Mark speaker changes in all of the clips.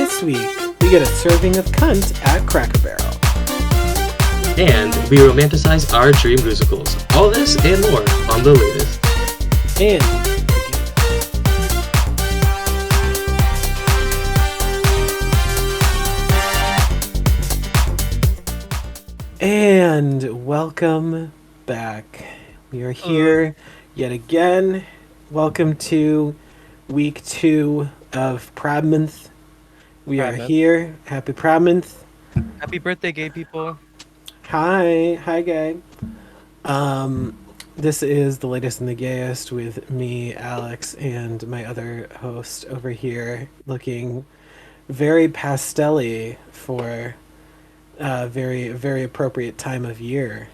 Speaker 1: This week, we get a serving of cunt at Cracker Barrel.
Speaker 2: And we romanticize our dream musicals. All this and more on the latest.
Speaker 1: And welcome back. We are here yet again. Welcome to week 2 of Pride Month. We are
Speaker 3: Pride Month.
Speaker 1: here. Happy Pride Month.
Speaker 3: Happy birthday, gay people.
Speaker 1: Hi, gang. This is the latest and the gayest with me, Alex, and my other host over here, looking very pastel-y for a very appropriate time of year.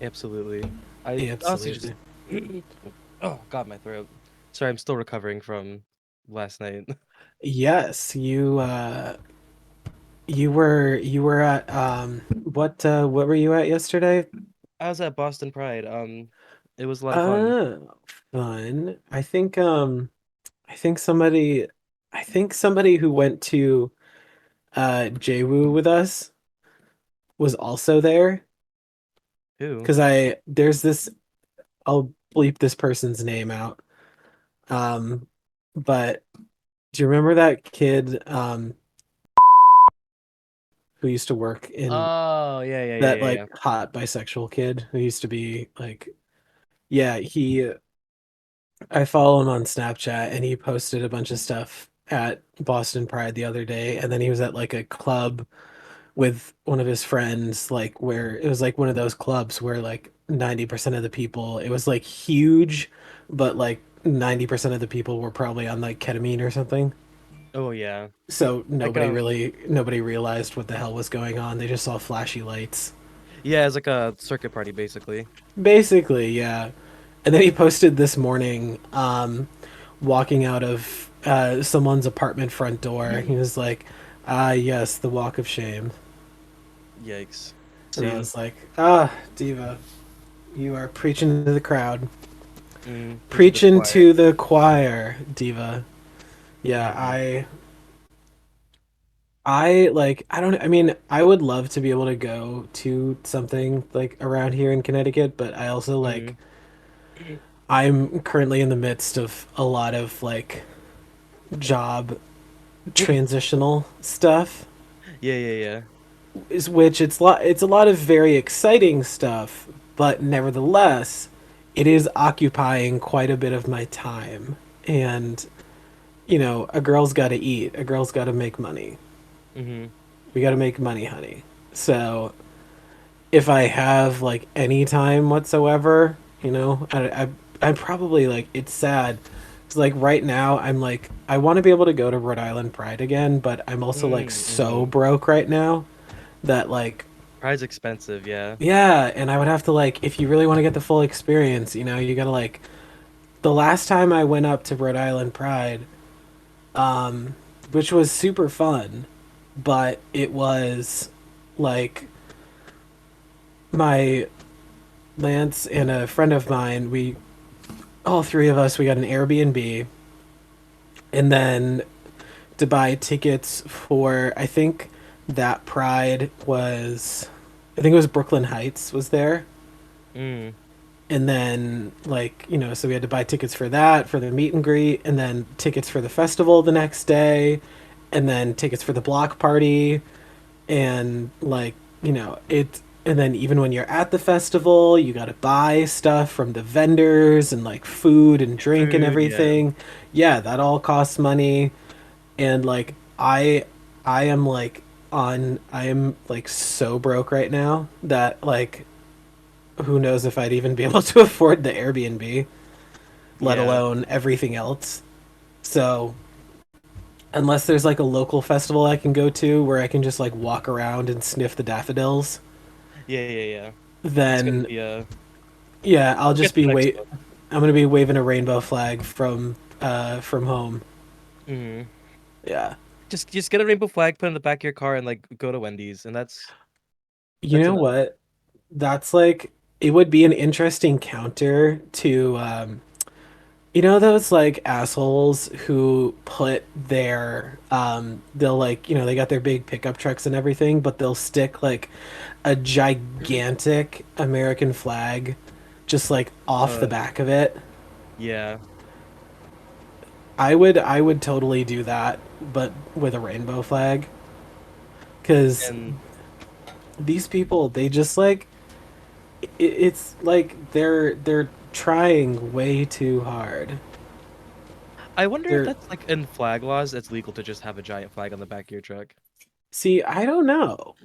Speaker 3: Absolutely. I honestly just.
Speaker 1: Absolutely.
Speaker 3: Oh, God, my throat. Sorry, I'm still recovering from last night.
Speaker 1: Yes, you were at what were you at yesterday?
Speaker 3: I was at Boston Pride. It was a lot of fun.
Speaker 1: Oh, fun. I think somebody who went to JWoo with us was also there
Speaker 3: Who?
Speaker 1: because I there's this I'll bleep this person's name out. Um, but do you remember that kid who used to work in
Speaker 3: Oh, yeah, yeah, yeah,
Speaker 1: that
Speaker 3: yeah,
Speaker 1: like
Speaker 3: yeah.
Speaker 1: hot bisexual kid who used to be like yeah, he I follow him on Snapchat and he posted a bunch of stuff at Boston Pride the other day and then he was at like a club with one of his friends, like where it was like one of those clubs where like 90% of the people, it was like huge, but like 90% of the people were probably on like ketamine or something.
Speaker 3: Oh, yeah.
Speaker 1: So
Speaker 3: Like,
Speaker 1: nobody realized what the hell was going on. They just saw flashy lights.
Speaker 3: yeah, it's like a circuit party, basically.
Speaker 1: Basically, yeah. And then he posted this morning, walking out of someone's apartment front door. He was like, ah, yes, the walk of shame.
Speaker 3: Yikes.
Speaker 1: And I
Speaker 3: See?
Speaker 1: was like, ah, Diva, you are preaching to the crowd.
Speaker 3: Preaching to the
Speaker 1: Preaching
Speaker 3: choir.
Speaker 1: to the choir, Diva. Yeah,
Speaker 3: Mm-hmm.
Speaker 1: I don't I mean, I would love to be able to go to something like around here in Connecticut, but I also like
Speaker 3: Mm-hmm.
Speaker 1: I'm currently in the midst of a lot of like job transitional stuff,
Speaker 3: Yeah, yeah, yeah.
Speaker 1: is which it's a lot of very exciting stuff, but nevertheless, it is occupying quite a bit of my time. And a girl's got to eat. A girl's got to make money.
Speaker 3: Mm-hmm.
Speaker 1: We got to make money, honey. So if I have like any time whatsoever, I probably like it's sad. It's like right now I'm like I want to be able to go to Rhode Island Pride again, but I'm also like so
Speaker 3: Mm-hmm.
Speaker 1: broke right now that like
Speaker 3: Pride's expensive, yeah.
Speaker 1: yeah, and I would have to like if you really want to get the full experience, you got to like the last time I went up to Rhode Island Pride, which was super fun, but it was like my Lance and a friend of mine, we all three of us, we got an Airbnb, and then to buy tickets for that Pride was I think it was Brooklyn Heights was there.
Speaker 3: Mm.
Speaker 1: And then so we had to buy tickets for that, for the meet and greet, and then tickets for the festival the next day, and then tickets for the block party, and it and then even when you're at the festival you got to buy stuff from the vendors and like food and drink and
Speaker 3: Food, yeah.
Speaker 1: everything. Yeah, that all costs money. And like I am like so broke right now that like who knows if I'd even be able to afford the Airbnb, let
Speaker 3: Yeah.
Speaker 1: alone everything else. So unless there's like a local festival I can go to where I can just like walk around and sniff the daffodils,
Speaker 3: Yeah, yeah, yeah. It's gonna
Speaker 1: then
Speaker 3: be a.
Speaker 1: yeah, I'll
Speaker 3: We'll
Speaker 1: just
Speaker 3: get to
Speaker 1: be
Speaker 3: the next
Speaker 1: wait.
Speaker 3: one.
Speaker 1: I'm gonna be waving a rainbow flag from home.
Speaker 3: Hmm.
Speaker 1: Yeah,
Speaker 3: Just get a rainbow flag, put it in the back of your car, and like go to Wendy's, and
Speaker 1: you
Speaker 3: that's
Speaker 1: know
Speaker 3: enough.
Speaker 1: what? That's like it would be an interesting counter to You know those like assholes who put they'll like, they got their big pickup trucks and everything, but they'll stick like a gigantic American flag just like off the
Speaker 3: Uh,
Speaker 1: back of it.
Speaker 3: yeah.
Speaker 1: I would totally do that, but with a rainbow flag, because
Speaker 3: And
Speaker 1: these people, they just like it's like they're trying way too hard.
Speaker 3: I wonder if
Speaker 1: They're
Speaker 3: that's like in flag laws, it's legal to just have a giant flag on the back of your truck.
Speaker 1: See, I don't know.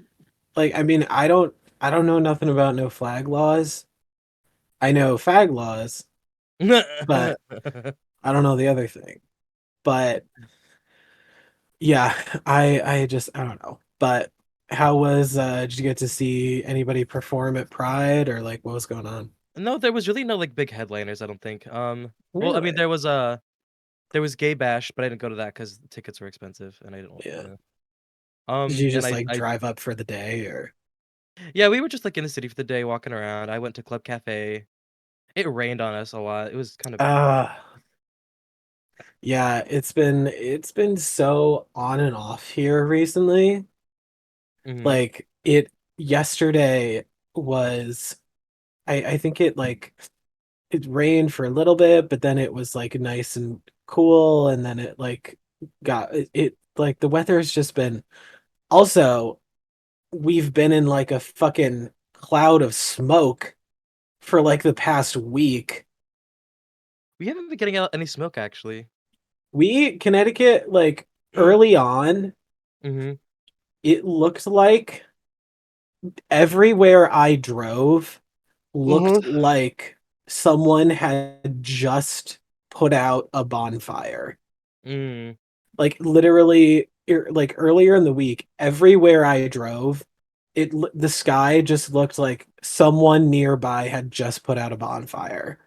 Speaker 1: Like, I mean, I don't know nothing about no flag laws. I know fag laws, but I don't know the other thing. But yeah, I don't know. But how was did you get to see anybody perform at Pride, or like what was going on?
Speaker 3: No, there was really no like big headliners, I don't think. Well, I mean,
Speaker 1: Really?
Speaker 3: there was Gay Bash, but I didn't go to that because the tickets were expensive, and I didn't want
Speaker 1: Yeah.
Speaker 3: to.
Speaker 1: Did you
Speaker 3: And
Speaker 1: just like
Speaker 3: I
Speaker 1: drive up for the day or
Speaker 3: yeah, we were just like in the city for the day, walking around. I went to Club Cafe. It rained on us a lot. It was kind of
Speaker 1: uh yeah, it's been so on and off here recently.
Speaker 3: mhm.
Speaker 1: Like it yesterday was I think it rained for a little bit, but then it was like nice and cool, and then it like like the weather's just been also we've been in like a fucking cloud of smoke for like the past week.
Speaker 3: We haven't been getting out any smoke actually.
Speaker 1: We Connecticut, like early on,
Speaker 3: Mhm.
Speaker 1: it looked like everywhere I drove
Speaker 3: Uh-huh.
Speaker 1: looked like someone had just put out a bonfire.
Speaker 3: Mm.
Speaker 1: Like literally, like earlier in the week, everywhere I drove, the sky just looked like someone nearby had just put out a bonfire.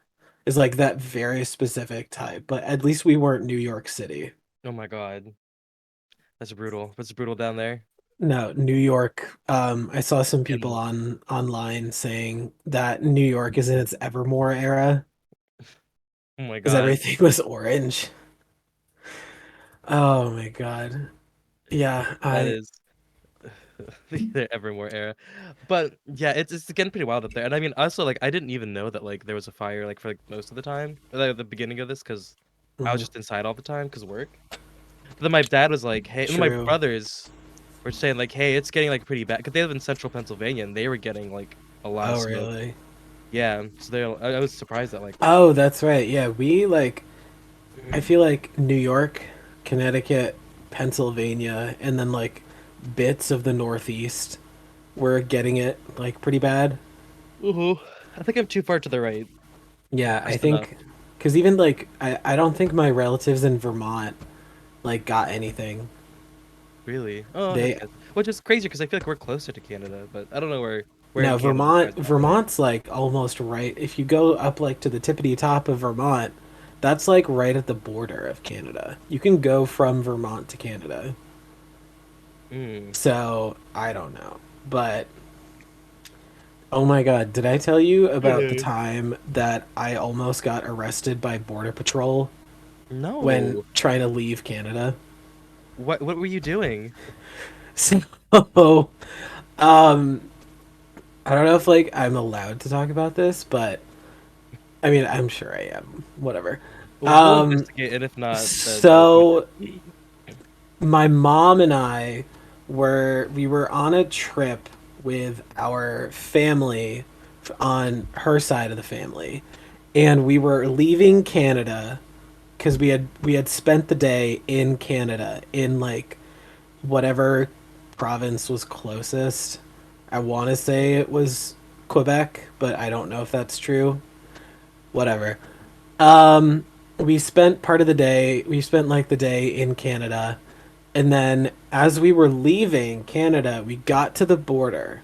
Speaker 1: Is like that very specific type, but at least we weren't New York City.
Speaker 3: Oh my god. That's brutal. That's brutal down there.
Speaker 1: No, New York. I saw some people
Speaker 3: And
Speaker 1: on online saying that New York is in its Evermore era
Speaker 3: oh my
Speaker 1: because
Speaker 3: god.
Speaker 1: everything was orange. Oh my God. Yeah,
Speaker 3: That
Speaker 1: I
Speaker 3: is the Evermore era. But yeah, it's getting pretty wild up there. And I mean, also like I didn't even know that like there was a fire like for like most of the time, like at the beginning of this, because I was
Speaker 1: mhm,
Speaker 3: just inside all the time because work. But then my dad was like, "Hey," and then my
Speaker 1: true.
Speaker 3: brothers were saying like, "Hey, it's getting like pretty bad," because they live in central Pennsylvania and they were getting like a lot of
Speaker 1: Oh,
Speaker 3: smoke.
Speaker 1: really?
Speaker 3: Yeah, so they I was surprised at like
Speaker 1: Oh, that's right. Yeah, we like I feel like New York, Connecticut, Pennsylvania, and then like bits of the Northeast were getting it like pretty bad.
Speaker 3: Ooh, I think I'm too far to the right.
Speaker 1: Yeah, I
Speaker 3: Just enough.
Speaker 1: think because even like I don't think my relatives in Vermont like got anything.
Speaker 3: Really? Oh, that's
Speaker 1: They
Speaker 3: good. Which is crazy because I feel like we're closer to Canada, but I don't know where in
Speaker 1: No,
Speaker 3: Canada the
Speaker 1: Vermont
Speaker 3: fire's not really.
Speaker 1: Vermont's like almost right. If you go up like to the tippity top of Vermont, that's like right at the border of Canada. You can go from Vermont to Canada.
Speaker 3: Mm.
Speaker 1: So, I don't know. But oh my God, did I tell you about the time that I almost got arrested by Border Patrol when
Speaker 3: No.
Speaker 1: trying to leave Canada?
Speaker 3: What were you doing?
Speaker 1: So, um, I don't know if like I'm allowed to talk about this, but I mean, I'm sure I am. Whatever.
Speaker 3: Well, we'll
Speaker 1: Um,
Speaker 3: investigate, and if not, then we'll do
Speaker 1: so
Speaker 3: it.
Speaker 1: my mom and I we were on a trip with our family on her side of the family, and we were leaving Canada because we had spent the day in Canada in like whatever province was closest. I want to say it was Quebec, but I don't know if that's true. Whatever. Um, we spent part of the day. We spent like the day in Canada, and then as we were leaving Canada, we got to the border.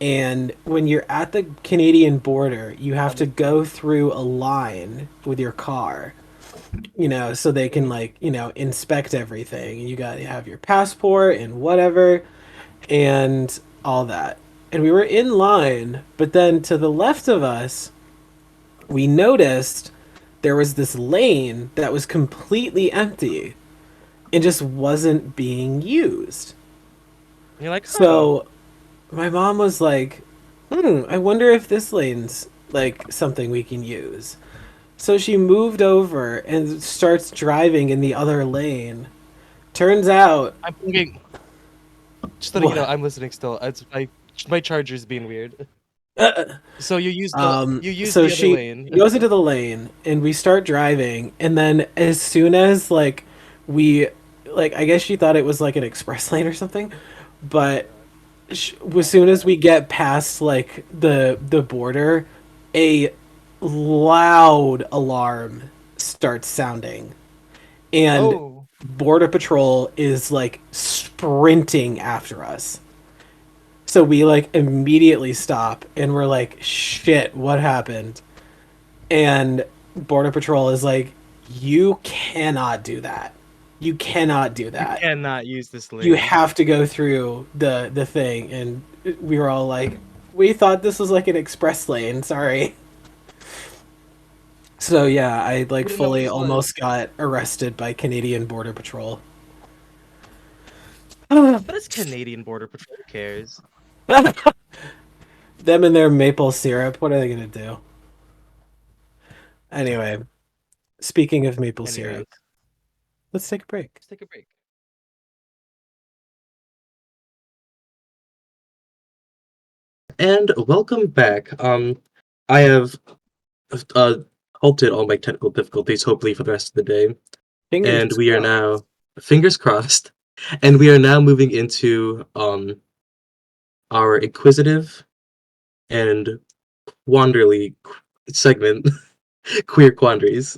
Speaker 1: And when you're at the Canadian border, you have to go through a line with your car, so they can
Speaker 3: Mhm.
Speaker 1: like, inspect everything. You got to have your passport and whatever and all that. And we were in line, but then to the left of us, we noticed there was this lane that was completely empty and just wasn't being used.
Speaker 3: And you're like, huh?
Speaker 1: So my mom was like, I wonder if this lane's like something we can use. So she moved over and starts driving in the other lane. Turns out,
Speaker 3: I'm thinking, just letting you know,
Speaker 1: what?
Speaker 3: I'm listening still. It's my charger's being weird. So you use
Speaker 1: So
Speaker 3: the other
Speaker 1: she
Speaker 3: lane.
Speaker 1: goes into the lane and we start driving, and then as soon as like we like I guess she thought it was like an express lane or something, but as soon as we get past like the border, a loud alarm starts sounding, and
Speaker 3: Oh,
Speaker 1: border patrol is like sprinting after us. So we like immediately stop and we're like, shit, what happened? And border patrol is like, you cannot do that. You cannot do
Speaker 3: you
Speaker 1: that.
Speaker 3: cannot use this
Speaker 1: You
Speaker 3: lane.
Speaker 1: have to go through the thing. And we were all like, we thought this was like an express lane, sorry. So yeah, I like
Speaker 3: We didn't know what
Speaker 1: fully
Speaker 3: this was.
Speaker 1: almost got arrested by Canadian border patrol. Them
Speaker 3: But it's Canadian Border Patrol. Who cares?
Speaker 1: and their maple syrup, what are they gonna do? Anyway, speaking of maple syrup,
Speaker 3: Anyways,
Speaker 1: let's take a break.
Speaker 3: let's take a break.
Speaker 2: And welcome back. I have uh halted all my technical difficulties, hopefully for the rest of the day, and
Speaker 1: Fingers
Speaker 2: we are
Speaker 1: crossed.
Speaker 2: now, fingers crossed, and we are now moving into our inquisitive and wanderly segment, queer quandaries.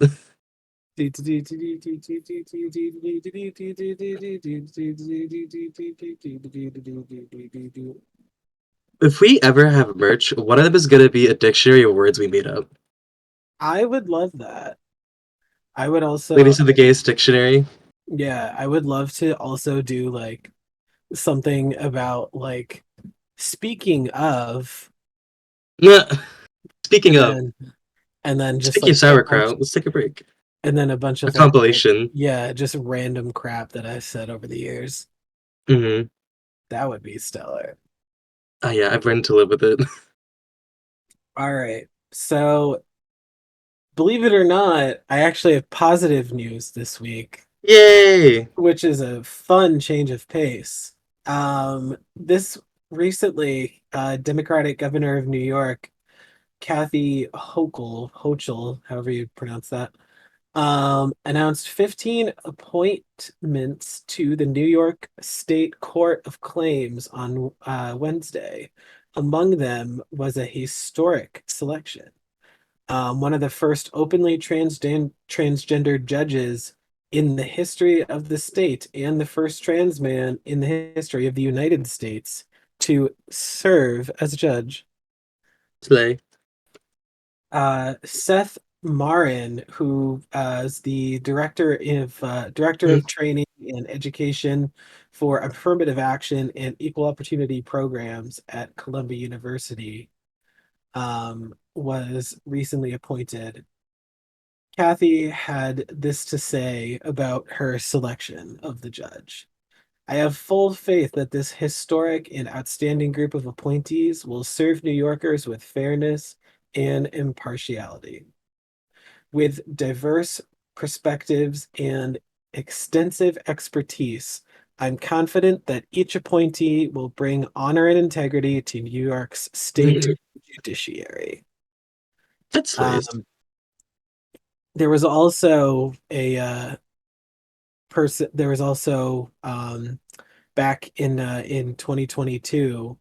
Speaker 2: If we ever have merch, one of them is gonna be a dictionary of words we made up.
Speaker 1: I would love that. I would also,
Speaker 2: Ladies of the Gays dictionary.
Speaker 1: yeah, I would love to also do like something about like speaking of,
Speaker 2: Speaking
Speaker 1: and
Speaker 2: of,
Speaker 1: then just
Speaker 2: speaking of
Speaker 1: like a bunch,
Speaker 2: sauerkraut, let's take a break.
Speaker 1: and then a bunch
Speaker 2: A
Speaker 1: of like,
Speaker 2: compilation.
Speaker 1: yeah, just random crap that I said over the years.
Speaker 2: Hmm.
Speaker 1: That would be stellar.
Speaker 2: Oh yeah, I've learned to live with it.
Speaker 1: All right. So, believe it or not, I actually have positive news this week,
Speaker 2: Yay!
Speaker 1: which is a fun change of pace. This recently, Democratic governor of New York, Kathy Hochul, however you pronounce that, announced 15 appointments to the New York State Court of Claims on Wednesday. Among them was a historic selection. One of the first openly transgender judges in the history of the state and the first trans man in the history of the United States to serve as a judge.
Speaker 2: Slay.
Speaker 1: Seth Marin, who is the director
Speaker 2: Mm.
Speaker 1: of training and education for affirmative action and equal opportunity programs at Columbia University, was recently appointed. Kathy had this to say about her selection of the judge. I have full faith that this historic and outstanding group of appointees will serve New Yorkers with fairness and impartiality. With diverse perspectives and extensive expertise, I'm confident that each appointee will bring honor and integrity to New York's state judiciary.
Speaker 2: That slays.
Speaker 1: Um, there was also a person. There was also back in 2022.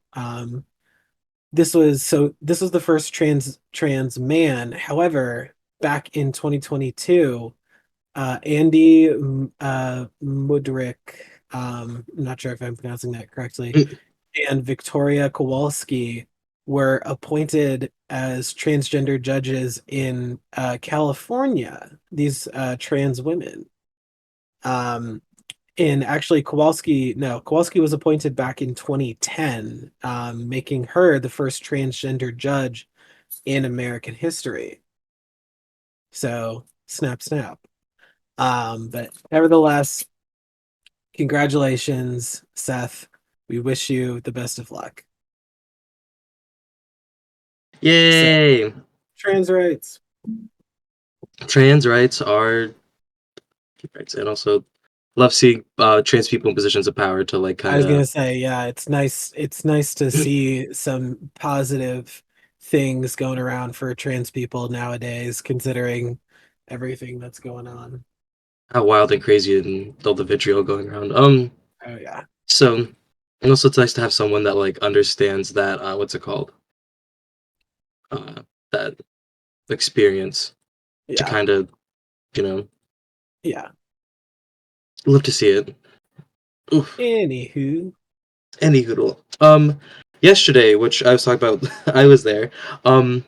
Speaker 1: This was the first trans man. However, back in 2022, Andy Mudrick, I'm not sure if I'm pronouncing that correctly,
Speaker 2: Mm.
Speaker 1: and Victoria Kowalski were appointed as transgender judges in California, these trans women. Um, and actually, Kowalski was appointed back in 2010, making her the first transgender judge in American history. So snap, snap. But nevertheless, congratulations, Seth. We wish you the best of luck. So,
Speaker 2: Yay!
Speaker 1: trans rights.
Speaker 2: Trans rights are rights, and also love seeing trans people in positions of power to like
Speaker 1: I
Speaker 2: kind
Speaker 1: was
Speaker 2: of.
Speaker 1: gonna say, yeah, it's nice. It's nice to see some positive things going around for trans people nowadays, considering everything that's going on.
Speaker 2: How wild and crazy and all the vitriol going around.
Speaker 1: Oh yeah,
Speaker 2: So, and also it's nice to have someone that like understands that what's it called? Uh, that experience to
Speaker 1: yeah,
Speaker 2: kind of, you know,
Speaker 1: yeah.
Speaker 2: love to see it. Oof.
Speaker 1: Anywho,
Speaker 2: Any hoodle. Yesterday, which I was talking about, I was there. Um,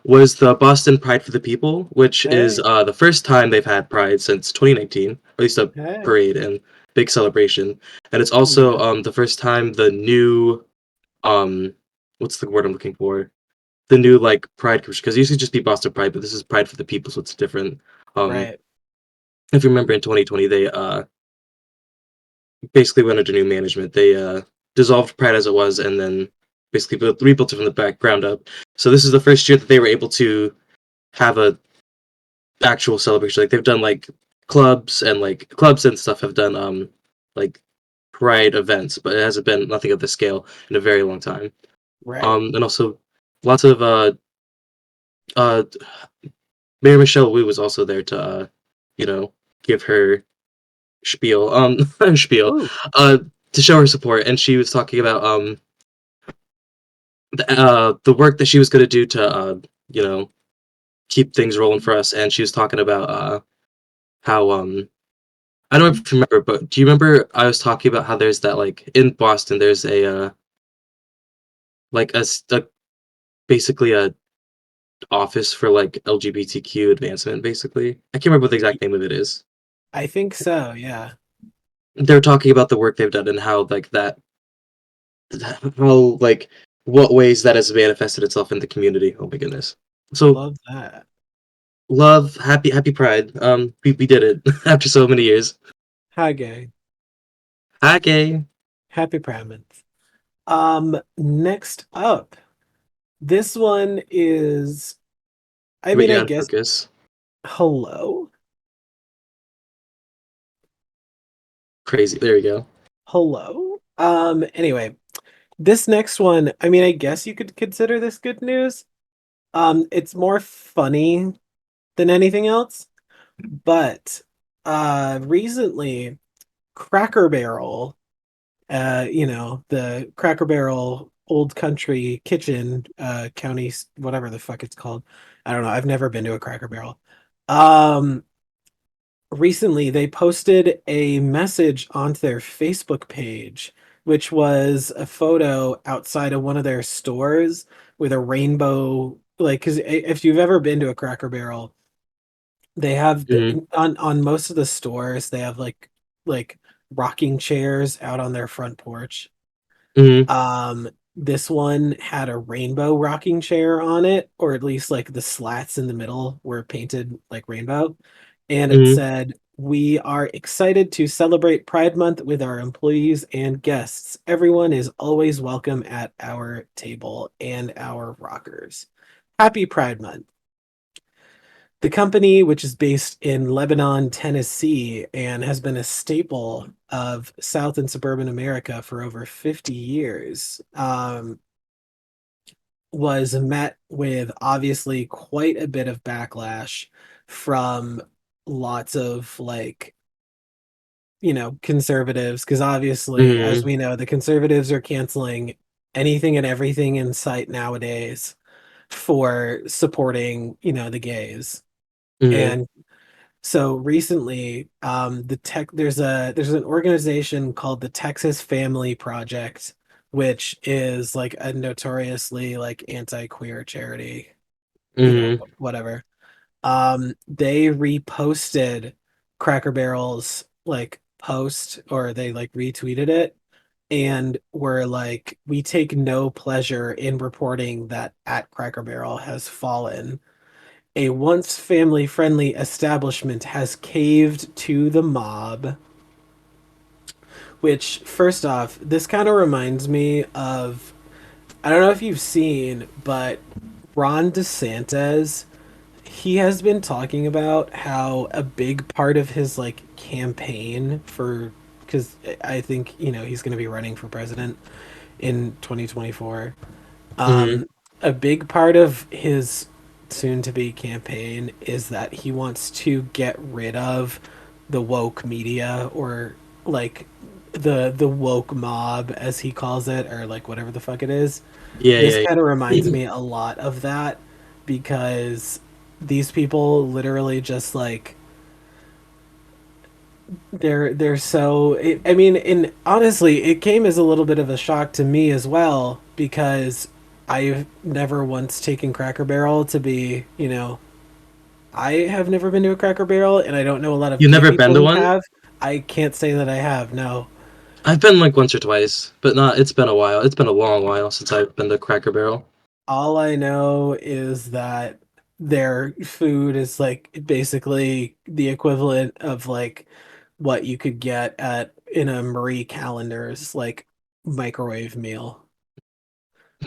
Speaker 2: was the Boston Pride for the People, which is
Speaker 1: hey,
Speaker 2: the first time they've had Pride since 2019, or at least a
Speaker 1: hey,
Speaker 2: parade and big celebration. And it's also
Speaker 1: yeah,
Speaker 2: the first time the new um what's the word I'm looking for? The new like Pride commission, because it used to just be Boston Pride, but this is Pride for the People, so it's different. Um,
Speaker 1: right,
Speaker 2: if you remember in 2020, they basically went under new management. They dissolved Pride as it was, and then basically rebuilt it from the ground up. So this is the first year that they were able to have a actual celebration. Like they've done like clubs and stuff have done like Pride events, but it hasn't been nothing of this scale in a very long time.
Speaker 1: right.
Speaker 2: And also lots of uh Mayor Michelle Wu was also there to you know give her spiel spiel
Speaker 1: Ooh,
Speaker 2: uh to show her support, and she was talking about the work that she was going to do to you know keep things rolling for us, and she was talking about how I don't know if you remember, but do you remember I was talking about how there's that like in Boston there's a like basically a office for like LGBTQ advancement basically. I can't remember what the exact name of it is.
Speaker 1: I think so. Yeah,
Speaker 2: They're talking about the work they've done and how like how like what ways that has manifested itself in the community. Oh my goodness. So
Speaker 1: love that.
Speaker 2: love, happy Pride. We did it after so many years.
Speaker 1: Hi, gang.
Speaker 2: Okay.
Speaker 1: Happy Pride Month. Next up, this one is. I
Speaker 2: Wait,
Speaker 1: mean,
Speaker 2: you
Speaker 1: I
Speaker 2: gotta
Speaker 1: guess.
Speaker 2: focus.
Speaker 1: Hello,
Speaker 2: Crazy. There you go.
Speaker 1: hello. Anyway, this next one. I mean, I guess you could consider this good news. It's more funny than anything else, but recently, Cracker Barrel, the Cracker Barrel Old Country Kitchen, county, whatever the fuck it's called. I don't know. I've never been to a Cracker Barrel. Um, Recently they posted a message onto their Facebook page, which was a photo outside of one of their stores with a rainbow, like, because if you've ever been to a Cracker Barrel, they have
Speaker 2: Mm-hmm.
Speaker 1: on most of the stores they have like rocking chairs out on their front porch.
Speaker 2: Mm-hmm.
Speaker 1: This one had a rainbow rocking chair on it, or at least like the slats in the middle were painted like rainbow. And it
Speaker 2: Mm-hmm.
Speaker 1: said, "We are excited to celebrate Pride Month with our employees and guests. Everyone is always welcome at our table and our rockers. Happy Pride Month." The company, which is based in Lebanon, Tennessee, and has been a staple of South and suburban America for over 50 years, was met with obviously quite a bit of backlash from lots of like, conservatives, because obviously, as
Speaker 2: Mm-hmm.
Speaker 1: we know, the conservatives are canceling anything and everything in sight nowadays for supporting, the gays.
Speaker 2: Mm-hmm.
Speaker 1: And so recently, there's an organization called the Texas Family Project, which is like a notoriously like anti-queer charity,
Speaker 2: Mm-hmm.
Speaker 1: whatever. They reposted Cracker Barrel's like post, or they like retweeted it, and were like, "We take no pleasure in reporting that at Cracker Barrel has fallen." A once family-friendly establishment has caved to the mob. Which, first off, this kind of reminds me of, I don't know if you've seen, but Ron DeSantis, he has been talking about how a big part of his like campaign for, because I think he's going to be running for president in 2024.
Speaker 2: Hmm.
Speaker 1: Um, a big part of his soon to be campaign is that he wants to get rid of the woke media, or like the woke mob as he calls it, or like whatever the fuck it is.
Speaker 2: Yeah,
Speaker 1: This
Speaker 2: yeah,
Speaker 1: kind of reminds
Speaker 2: yeah.
Speaker 1: me a lot of that, because these people literally just like they're so I mean, and honestly it came as a little bit of a shock to me as well, because I've never once taken Cracker Barrel to be, I have never been to a Cracker Barrel, and I don't know a lot of
Speaker 2: You've
Speaker 1: gay
Speaker 2: never been
Speaker 1: people
Speaker 2: to
Speaker 1: who
Speaker 2: one?
Speaker 1: have. I can't say that I have, no.
Speaker 2: I've been like once or twice, but not. It's been a while. It's been a long while since I've been to Cracker Barrel.
Speaker 1: All I know is that their food is like basically the equivalent of like what you could get at in a Marie Callender's like microwave meal,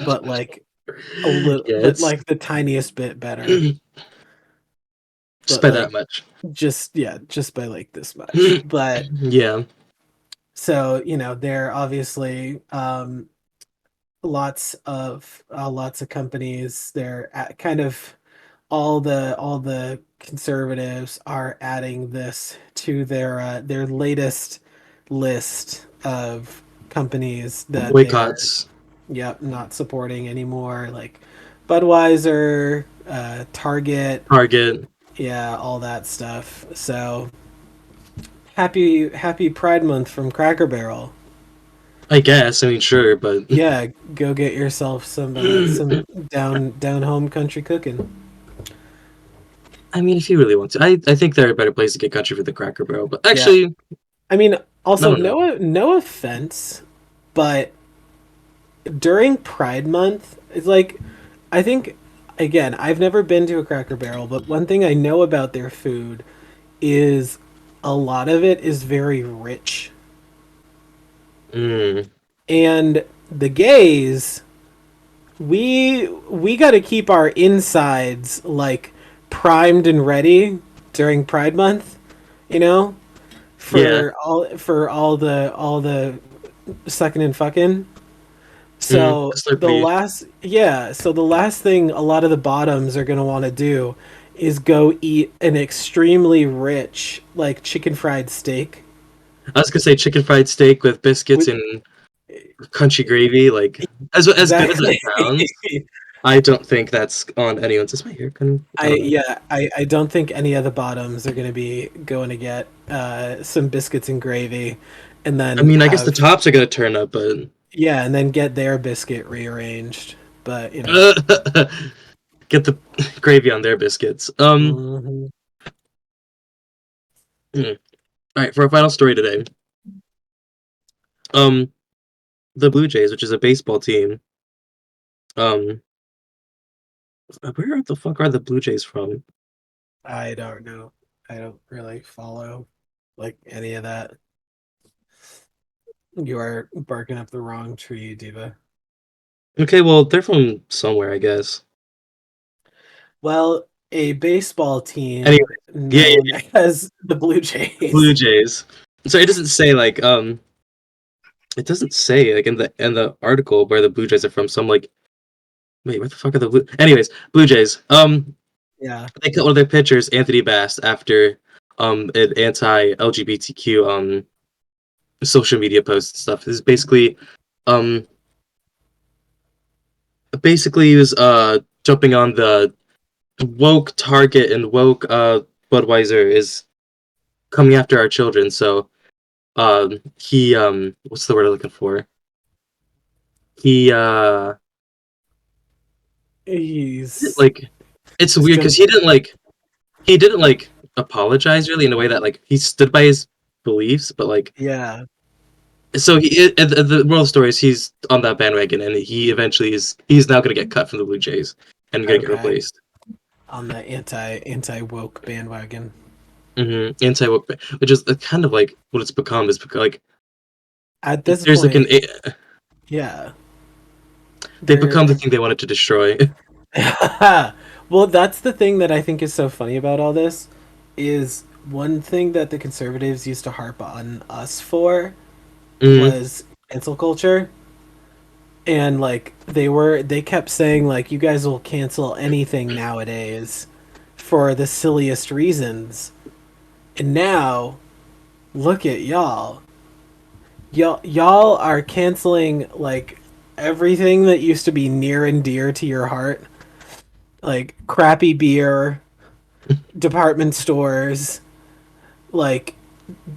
Speaker 1: but like a little,
Speaker 2: Yeah,
Speaker 1: but
Speaker 2: it's
Speaker 1: like the tiniest bit better.
Speaker 2: just
Speaker 1: But
Speaker 2: by that
Speaker 1: like
Speaker 2: much.
Speaker 1: just, yeah, just by like this much. But
Speaker 2: Yeah,
Speaker 1: so, they're obviously lots of companies. They're at kind of all the conservatives are adding this to their latest list of companies that they're,
Speaker 2: boycotts,
Speaker 1: yep, not supporting anymore, like Budweiser, Target,
Speaker 2: Target.
Speaker 1: yeah, all that stuff. So happy Pride Month from Cracker Barrel.
Speaker 2: I guess. I mean, sure, but
Speaker 1: Yeah, go get yourself some down home country cooking.
Speaker 2: I mean, if you really want to, I think there are better places to get country for the Cracker Barrel. But
Speaker 1: Yeah.
Speaker 2: actually,
Speaker 1: I mean,
Speaker 2: I
Speaker 1: also
Speaker 2: don't know.
Speaker 1: no offense, but during Pride Month, it's like, I think, again, I've never been to a Cracker Barrel, but one thing I know about their food is a lot of it is very rich.
Speaker 2: Mm,
Speaker 1: And the gays, we got to keep our insides like primed and ready during Pride Month, you know,
Speaker 2: yeah,
Speaker 1: for all the sucking and fucking. So
Speaker 2: because they're pretty.
Speaker 1: the last thing a lot of the bottoms are gonna want to do is go eat an extremely rich like chicken fried steak.
Speaker 2: I was gonna say chicken fried steak with biscuits
Speaker 1: With,
Speaker 2: and country gravy. Like as good as
Speaker 1: exactly.
Speaker 2: that sounds, I don't think that's on anyone's. Is my hair kind I don't know.
Speaker 1: I don't think any of the bottoms are gonna be going to get some biscuits and gravy, and
Speaker 2: I
Speaker 1: then
Speaker 2: mean, I guess the
Speaker 1: have,
Speaker 2: tops are gonna turn up, but
Speaker 1: yeah, and then get their biscuit rearranged. But
Speaker 2: get the gravy on their biscuits.
Speaker 1: mhm.
Speaker 2: All right, for our final story today. Um, the Blue Jays, which is a baseball team. Um, where the fuck are the Blue Jays from?
Speaker 1: I don't know. I don't really follow like any of that. You are barking up the wrong tree, Diva.
Speaker 2: Okay, well, they're from somewhere, I guess.
Speaker 1: Well, a baseball
Speaker 2: Anyway,
Speaker 1: team
Speaker 2: yeah, yeah,
Speaker 1: known
Speaker 2: yeah,
Speaker 1: as the Blue
Speaker 2: the Blue
Speaker 1: Jays.
Speaker 2: Jays. So it doesn't say like it doesn't say like in the article where the Blue Jays are from. So I'm like, wait, where the fuck are the Blue? Anyways, Blue Jays.
Speaker 1: Yeah.
Speaker 2: They cut one of their pitchers, Anthony Bass, after an anti-LGBTQ social media post and stuff. This is um basically he was jumping on the woke Target and woke Budweiser is coming after our children. So he what's the word I'm looking for? He
Speaker 1: He's
Speaker 2: like it's
Speaker 1: he's
Speaker 2: weird
Speaker 1: gonna
Speaker 2: because he didn't apologize really in a way that like he stood by his beliefs, but like
Speaker 1: yeah.
Speaker 2: so the moral story is he's on that bandwagon and he eventually he's now gonna get cut from the Blue Jays and gonna get
Speaker 1: Okay.
Speaker 2: replaced.
Speaker 1: on the anti woke bandwagon.
Speaker 2: Anti woke, which is kind of like what it's become. Is because, like
Speaker 1: At this
Speaker 2: there's like
Speaker 1: point, yeah,
Speaker 2: they've become the
Speaker 1: they're
Speaker 2: thing they wanted to destroy.
Speaker 1: well, that's the thing that I think is so funny about all this is one thing that the conservatives used to harp on us for
Speaker 2: Mm,
Speaker 1: was cancel culture. And like they kept saying like you guys will cancel anything nowadays for the silliest reasons. And now look at y'all. Y'all are canceling like everything that used to be near and dear to your heart, like crappy beer, department stores, like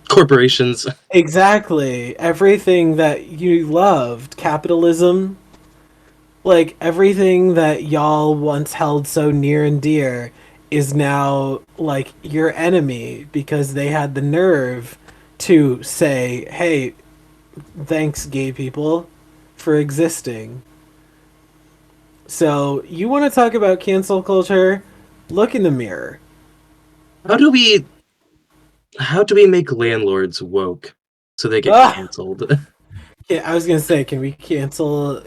Speaker 2: corporations.
Speaker 1: exactly everything that you loved, capitalism, like everything that y'all once held so near and dear is now like your enemy because they had the nerve to say, "Hey, thanks gay people for existing." So, you want to talk about cancel culture? Look in the mirror.
Speaker 2: How do we how do we make landlords woke so they get
Speaker 1: Ah,
Speaker 2: canceled?
Speaker 1: yeah, I was going to say, can we cancel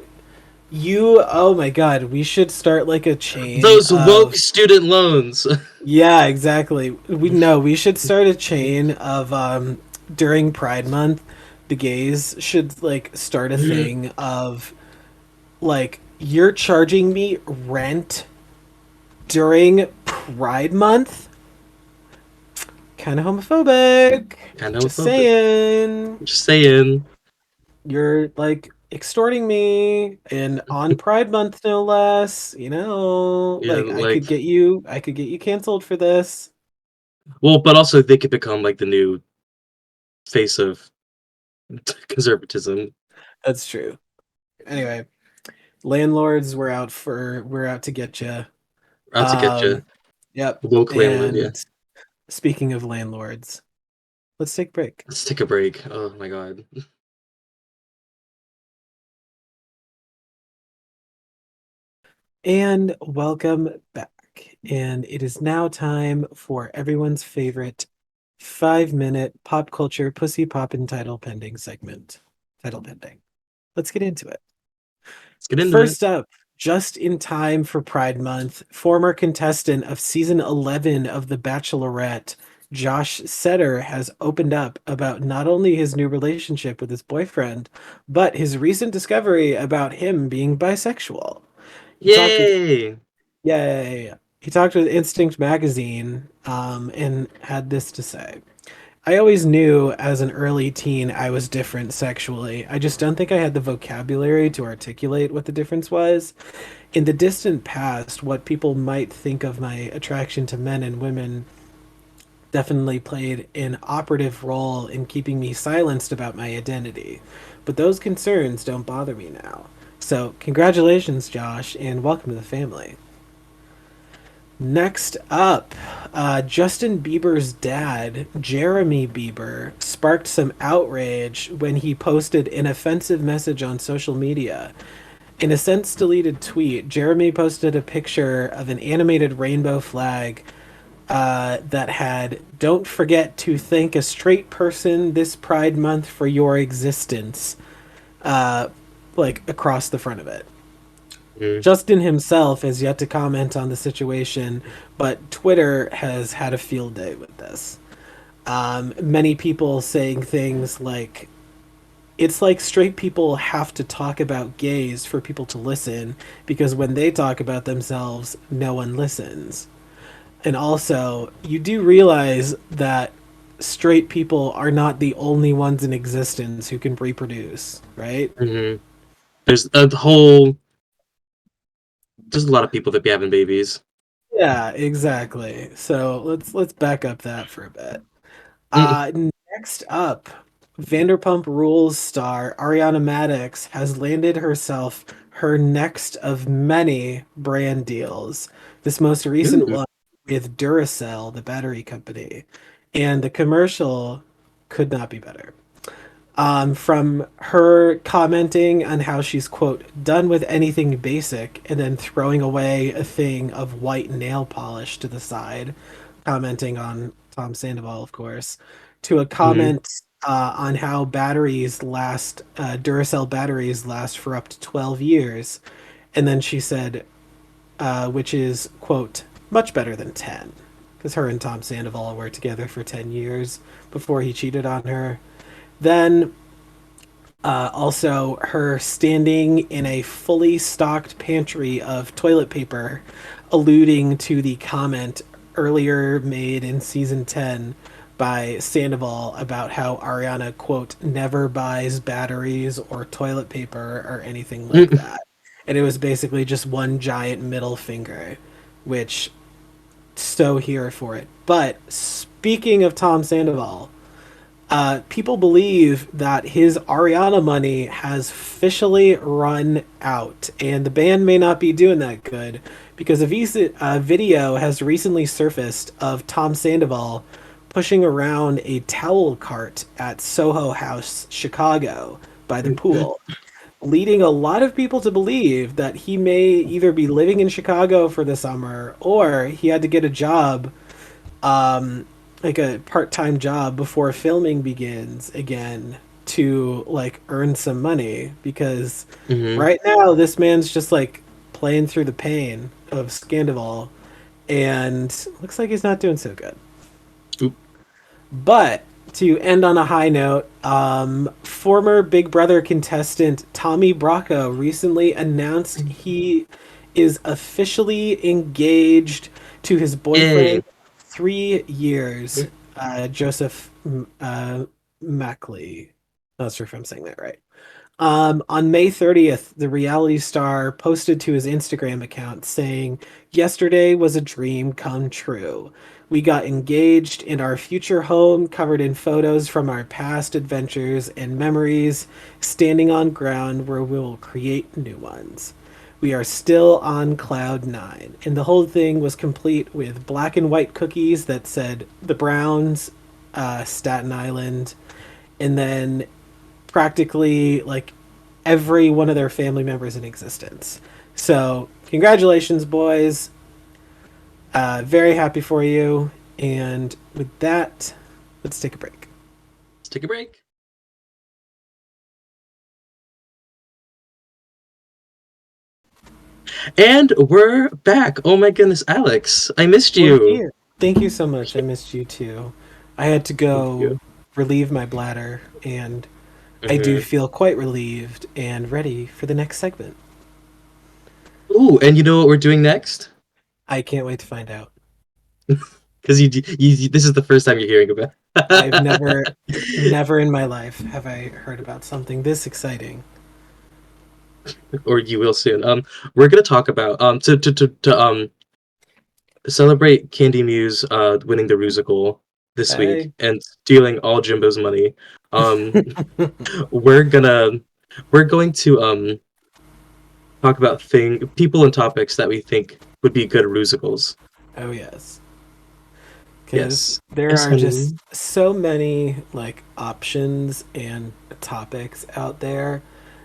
Speaker 1: you? Oh my god, we should start like a chain
Speaker 2: Those woke
Speaker 1: of
Speaker 2: student loans.
Speaker 1: yeah, exactly. We know we should start a chain of during Pride Month, the gays should like start a
Speaker 2: Mhm.
Speaker 1: thing of like you're charging me rent during Pride Month? Kind of homophobic.
Speaker 2: Kind of
Speaker 1: Just
Speaker 2: homophobic.
Speaker 1: saying.
Speaker 2: Just saying.
Speaker 1: You're like extorting me and on Pride Month no less,
Speaker 2: Yeah,
Speaker 1: like
Speaker 2: like
Speaker 1: I could get you canceled for this.
Speaker 2: well, but also they could become like the new face of conservatism.
Speaker 1: That's true. Anyway, landlords, we're out to get you.
Speaker 2: Out to get you.
Speaker 1: Yep.
Speaker 2: Woke landlord, yeah.
Speaker 1: And speaking of landlords, let's take a break.
Speaker 2: Let's take a break. Oh my god.
Speaker 1: And welcome back. And it is now time for everyone's favorite 5 minute pop culture pussy poppin' title pending segment. Title pending. Let's get into it.
Speaker 2: Let's get into it.
Speaker 1: First up, just in time for Pride Month, former contestant of season 11 of The Bachelorette, Josh Setter, has opened up about not only his new relationship with his boyfriend, but his recent discovery about him being bisexual. He talked with
Speaker 2: Yay!
Speaker 1: Yay. He talked with Instinct magazine and had this to say. I always knew as an early teen I was different sexually. I just don't think I had the vocabulary to articulate what the difference was. In the distant past, what people might think of my attraction to men and women definitely played an operative role in keeping me silenced about my identity. But those concerns don't bother me now. So, congratulations, Josh, and welcome to the family. Next up, Justin Bieber's dad, Jeremy Bieber, sparked some outrage when he posted an offensive message on social media. In a since deleted tweet, Jeremy posted a picture of an animated rainbow flag that had, "Don't forget to thank a straight person this Pride Month for your existence," uh, like across the front of it.
Speaker 2: Mm.
Speaker 1: Justin himself has yet to comment on the situation, but Twitter has had a field day with this. Many people saying things like, it's like straight people have to talk about gays for people to listen because when they talk about themselves, no one listens. And also, you do realize that straight people are not the only ones in existence who can reproduce, right?
Speaker 2: Hmm. There's a whole there's a lot of people that be having babies.
Speaker 1: Yeah, exactly. So let's back up that for a bit.
Speaker 2: Mm.
Speaker 1: Uh, Next up, Vanderpump Rules star Ariana Madix has landed herself her next of many brand deals. This most recent
Speaker 2: Ooh.
Speaker 1: one with Duracell, the battery company, and the commercial could not be better. From her commenting on how she's, quote, done with anything basic, and then throwing away a thing of white nail polish to the side, commenting on Tom Sandoval, of course, to a
Speaker 2: Hmm.
Speaker 1: comment on how Duracell batteries last for up to 12 years. And then she said, which is, quote, much better than 10. Because her and Tom Sandoval were together for 10 years before he cheated on her. Then also, her standing in a fully stocked pantry of toilet paper, alluding to the comment earlier made in season 10 by Sandoval about how Ariana, quote, never buys batteries or toilet paper or anything like that. And it was basically just one giant middle finger, which, so here for it. But speaking of Tom Sandoval, people believe that his Ariana money has officially run out, and the band may not be doing that good because a video has recently surfaced of Tom Sandoval pushing around a towel cart at Soho House, Chicago, by the pool, leading a lot of people to believe that he may either be living in Chicago for the summer or he had to get a job, um, like a part-time job before filming begins again to like earn some money because
Speaker 2: Hmm.
Speaker 1: right now this man's just like playing through the pain of Scandival and looks like he's not doing so good. But to end on a high note, former Big Brother contestant Tommy Bracco recently announced he is officially engaged to his boyfriend
Speaker 2: Yay.
Speaker 1: 3 years, Joseph Mackley. Not sure if I'm saying that right. On May 30th, the reality star posted to his Instagram account saying, yesterday was a dream come true. We got engaged in our future home, covered in photos from our past adventures and memories, standing on ground where we will create new ones. We are still on cloud nine. And the whole thing was complete with black and white cookies that said the Browns, Staten Island, and then practically like every one of their family members in existence. So, congratulations, boys. Very happy for you. And with that, let's take a break.
Speaker 2: Let's take a break. And we're back. Oh my goodness, Alex, I missed
Speaker 1: We're
Speaker 2: you.
Speaker 1: here. Thank you so much. I missed you too. I had to
Speaker 2: Thank you.
Speaker 1: go relieve my bladder, and I do
Speaker 2: Hmm.
Speaker 1: feel quite relieved and ready for the next segment.
Speaker 2: Ooh, and you know what we're doing next?
Speaker 1: I can't wait to find out.
Speaker 2: Because this is the first time you're hearing about.
Speaker 1: I've never in my life have I heard about something this exciting.
Speaker 2: Or you will soon. We're gonna talk about to celebrate Candy Muse winning the Rusical this week
Speaker 1: Hey.
Speaker 2: and stealing all Jimbo's money. Um, we're gonna we're going to talk about people and topics that we think would be good Rusicals.
Speaker 1: Oh, yes. Because
Speaker 2: Yes.
Speaker 1: there
Speaker 2: Yes,
Speaker 1: are just
Speaker 2: honey.
Speaker 1: so many like options and topics out there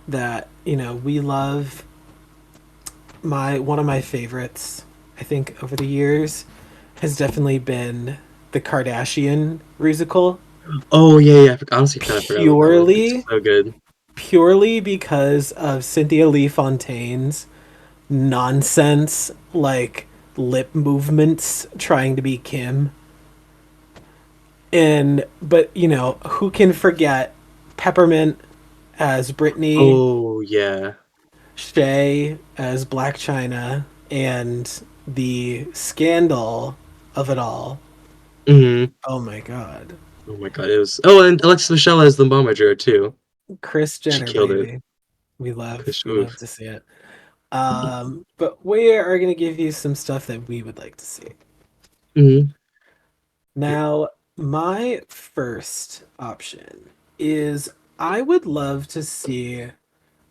Speaker 1: that, we love. My one of my favorites, I think, over the years has definitely been the Kardashian musical,
Speaker 2: Oh yeah, yeah. I honestly kind of forgot about that one. It's
Speaker 1: purely
Speaker 2: so good.
Speaker 1: purely because of Cynthia Lee Fontaine's nonsense, like lip movements trying to be Kim. And but who can forget Peppermint as Brittany,
Speaker 2: Oh yeah.
Speaker 1: Shay as Black China, and the scandal of it all.
Speaker 2: Hmm.
Speaker 1: Oh my god.
Speaker 2: Oh my god, it was. Oh, and Alexis Michelle as the momager too.
Speaker 1: Chris
Speaker 2: She
Speaker 1: Jenner,
Speaker 2: killed it.
Speaker 1: baby. We love
Speaker 2: Kush,
Speaker 1: we love
Speaker 2: oof.
Speaker 1: to see it. But we are gonna give you some stuff that we would like to see.
Speaker 2: Hmm.
Speaker 1: Now, my first option is I would love to see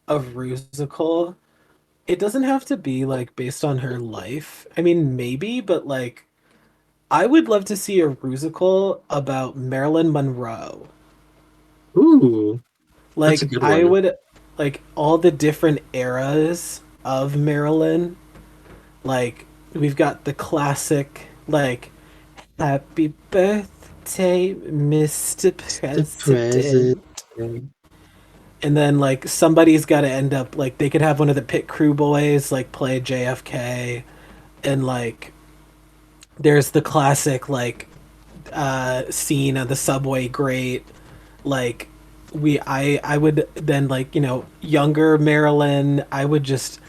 Speaker 1: a Rusical. It doesn't have to be like based on her life. I mean, maybe, but like I would love to see a Rusical about Marilyn Monroe.
Speaker 2: Ooh. That's a
Speaker 1: Like
Speaker 2: good
Speaker 1: I
Speaker 2: one.
Speaker 1: would like all the different eras of Marilyn. Like we've got the classic like Happy birthday, Mr.
Speaker 2: The president.
Speaker 1: President. And then like somebody's got to end up like they could have one of the pit crew boys like play JFK, and like there's the classic like scene of the subway grate, like I would then like, you know, younger Marilyn, I would just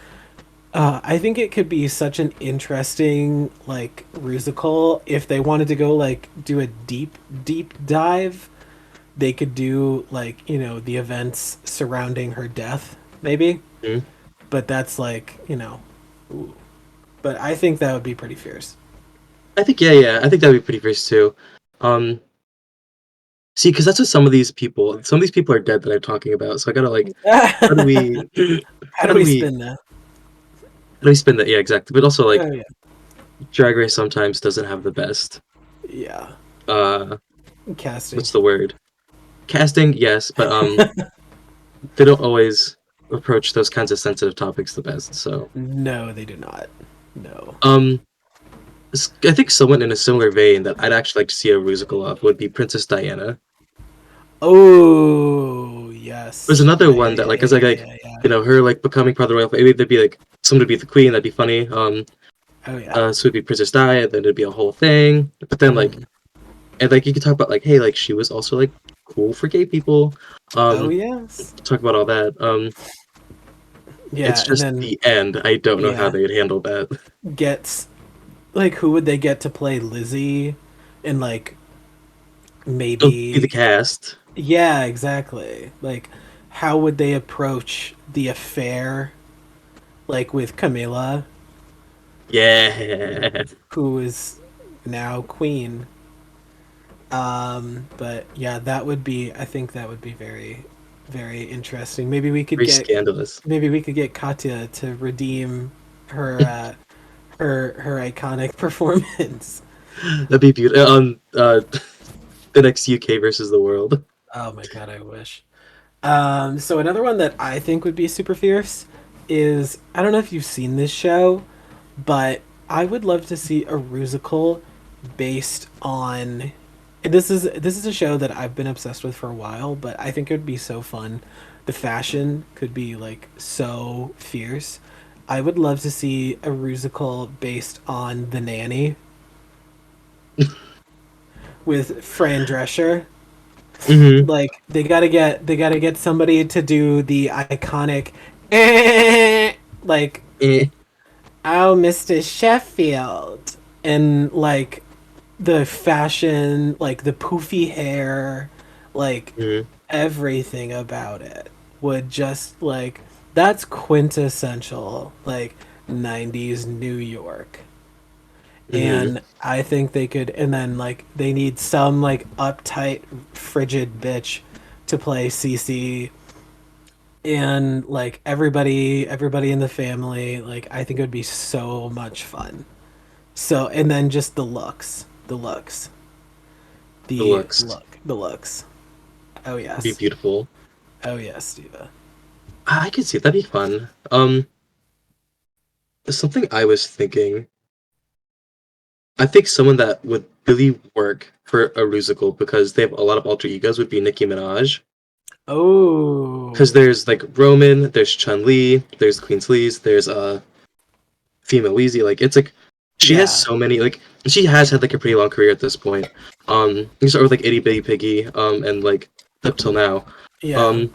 Speaker 1: I think it could be such an interesting like Rusical if they wanted to go like do a deep dive. They could do like, you know, the events surrounding her death, maybe.
Speaker 2: Mhm.
Speaker 1: But that's like, you know, ooh. But I think that would be pretty fierce.
Speaker 2: I think yeah. I think that'd be pretty fierce too. Um, See, because that's what some of these people. Some of these people are dead that I'm talking about. So I gotta like, how do we,
Speaker 1: How
Speaker 2: how
Speaker 1: do
Speaker 2: do
Speaker 1: we
Speaker 2: we,
Speaker 1: spin that?
Speaker 2: how do we spin that? Yeah, exactly. But also like,
Speaker 1: Oh yeah,
Speaker 2: Drag Race sometimes doesn't have the best.
Speaker 1: yeah.
Speaker 2: Uh,
Speaker 1: Casting.
Speaker 2: what's the word? Casting, yes, but they don't always approach those kinds of sensitive topics the best. So,
Speaker 1: No, they do not. No.
Speaker 2: um, I think someone in a similar vein that I'd actually like to see a musical of would be Princess Diana.
Speaker 1: Oh
Speaker 2: There's
Speaker 1: yes.
Speaker 2: another
Speaker 1: Yeah,
Speaker 2: one
Speaker 1: yeah,
Speaker 2: that
Speaker 1: yeah,
Speaker 2: like
Speaker 1: yeah,
Speaker 2: is like
Speaker 1: yeah,
Speaker 2: like
Speaker 1: yeah, yeah.
Speaker 2: you know her like becoming part of the royal family. Maybe there'd be like someone to be the queen. That'd be funny.
Speaker 1: Oh yeah.
Speaker 2: So it'd be Princess Di, and then it'd be a whole thing. But then like
Speaker 1: Mm.
Speaker 2: and like you could talk about like hey like she was also like cool for gay people.
Speaker 1: Oh
Speaker 2: Um,
Speaker 1: yes.
Speaker 2: talk about all that. It's
Speaker 1: Yeah, and
Speaker 2: just
Speaker 1: then
Speaker 2: the end. I don't know how
Speaker 1: yeah,
Speaker 2: they'd handle that.
Speaker 1: gets like who would they get to play Lizzie? And like
Speaker 2: It'll be the
Speaker 1: maybe
Speaker 2: cast.
Speaker 1: yeah, exactly. Like how would they approach the affair like with Camilla,
Speaker 2: Yeah,
Speaker 1: who is now queen? But yeah, that would be I think that would be very very interesting.
Speaker 2: very scandalous.
Speaker 1: Maybe we could get Katya to redeem her her iconic performance.
Speaker 2: That'd be beautiful. The next UK versus the world.
Speaker 1: Oh my god, I wish. So another one that I think would be super fierce is I don't know if you've seen this show, but I would love to see a Rusical based on. This is a show that I've been obsessed with for a while, but I think it would be so fun. The fashion could be like so fierce. I would love to see a Rusical based on The Nanny with Fran Drescher.
Speaker 2: Mm-hmm.
Speaker 1: Like they gotta get somebody to do the iconic like
Speaker 2: Eh.
Speaker 1: oh Mr. Sheffield, and like the fashion, like the poofy hair, like
Speaker 2: Mm-hmm.
Speaker 1: everything about it would just like that's quintessential like 90s New York.
Speaker 2: Mm-hmm.
Speaker 1: And I think they could, and then like they need some like uptight, frigid bitch to play Cece, and like everybody in the family. Like I think it would be so much fun. So and then just
Speaker 2: Deluxe.
Speaker 1: the looks. Oh
Speaker 2: It'd be
Speaker 1: yes,
Speaker 2: beautiful.
Speaker 1: oh yes, Diva.
Speaker 2: I could see it. That'd be fun. Something I was thinking. I think someone that would really work for a musical because they have a lot of alter egos would be Nicki Minaj. Because
Speaker 1: Oh
Speaker 2: there's like Roman, there's Chun Li, there's Queen Sleaze, there's female Weezy. Like it's like she has
Speaker 1: yeah,
Speaker 2: so many like she has had like a pretty long career at this point. You start with like Itty Bitty Piggy, and like up till now.
Speaker 1: yeah,
Speaker 2: Um,